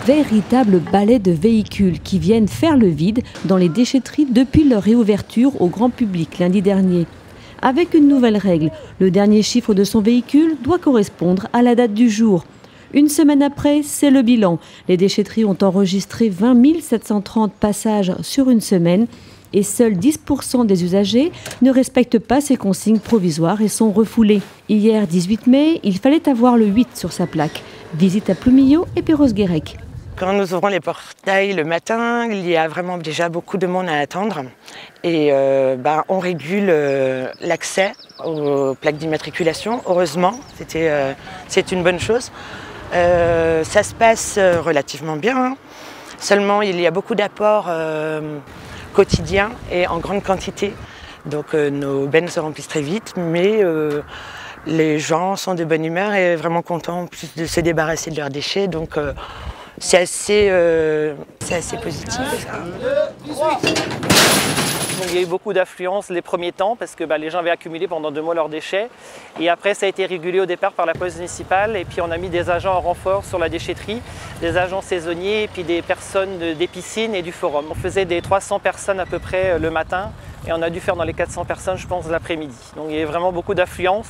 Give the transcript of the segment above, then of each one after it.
véritable balai de véhicules qui viennent faire le vide dans les déchetteries depuis leur réouverture au grand public lundi dernier. Avec une nouvelle règle, le dernier chiffre de son véhicule doit correspondre à la date du jour. Une semaine après, c'est le bilan. Les déchetteries ont enregistré 20 730 passages sur une semaine et seuls 10% des usagers ne respectent pas ces consignes provisoires et sont refoulés. Hier, 18 mai, il fallait avoir le 8 sur sa plaque. Visite à Plumillo et Perros-Guirec. Quand nous ouvrons les portails le matin, il y a vraiment déjà beaucoup de monde à attendre. Et on régule l'accès aux plaques d'immatriculation. Heureusement, c'est une bonne chose. Ça se passe relativement bien. Seulement, il y a beaucoup d'apports quotidiens et en grande quantité. Donc nos bennes se remplissent très vite, mais les gens sont de bonne humeur et vraiment contents en plus de se débarrasser de leurs déchets. Donc c'est assez positif. Donc, il y a eu beaucoup d'affluence les premiers temps parce que les gens avaient accumulé pendant 2 mois leurs déchets. Et après, ça a été régulé au départ par la police municipale. Et puis, on a mis des agents en renfort sur la déchetterie, des agents saisonniers et puis des personnes des piscines et du forum. On faisait des 300 personnes à peu près le matin et on a dû faire dans les 400 personnes, je pense, l'après-midi. Donc, il y avait vraiment beaucoup d'affluence.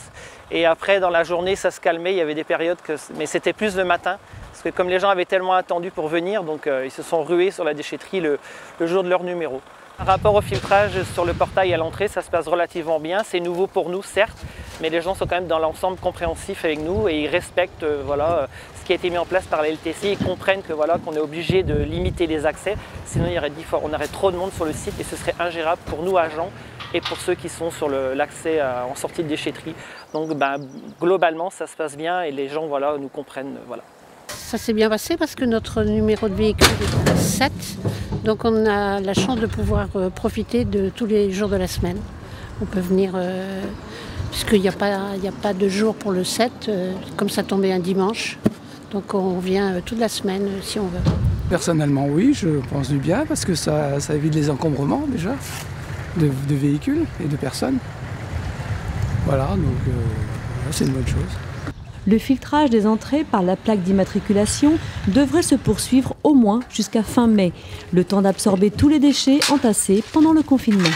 Et après, dans la journée, ça se calmait. Il y avait des périodes mais c'était plus le matin. Parce que comme les gens avaient tellement attendu pour venir, donc ils se sont rués sur la déchetterie le jour de leur numéro. Par rapport au filtrage sur le portail à l'entrée, ça se passe relativement bien. C'est nouveau pour nous, certes, mais les gens sont quand même dans l'ensemble compréhensifs avec nous et ils respectent ce qui a été mis en place par la LTC. Ils comprennent que qu'on est obligé de limiter les accès, sinon on aurait trop de monde sur le site et ce serait ingérable pour nous agents et pour ceux qui sont sur l'accès en sortie de déchetterie. Donc globalement, ça se passe bien et les gens nous comprennent. Ça s'est bien passé parce que notre numéro de véhicule est à 7. Donc on a la chance de pouvoir profiter de tous les jours de la semaine. On peut venir, puisqu'il n'y a pas de jour pour le 7, comme ça tombait un dimanche. Donc on vient toute la semaine si on veut. Personnellement oui, je pense du bien parce que ça évite les encombrements déjà de véhicules et de personnes. Voilà, donc c'est une bonne chose. Le filtrage des entrées par la plaque d'immatriculation devrait se poursuivre au moins jusqu'à fin mai, le temps d'absorber tous les déchets entassés pendant le confinement.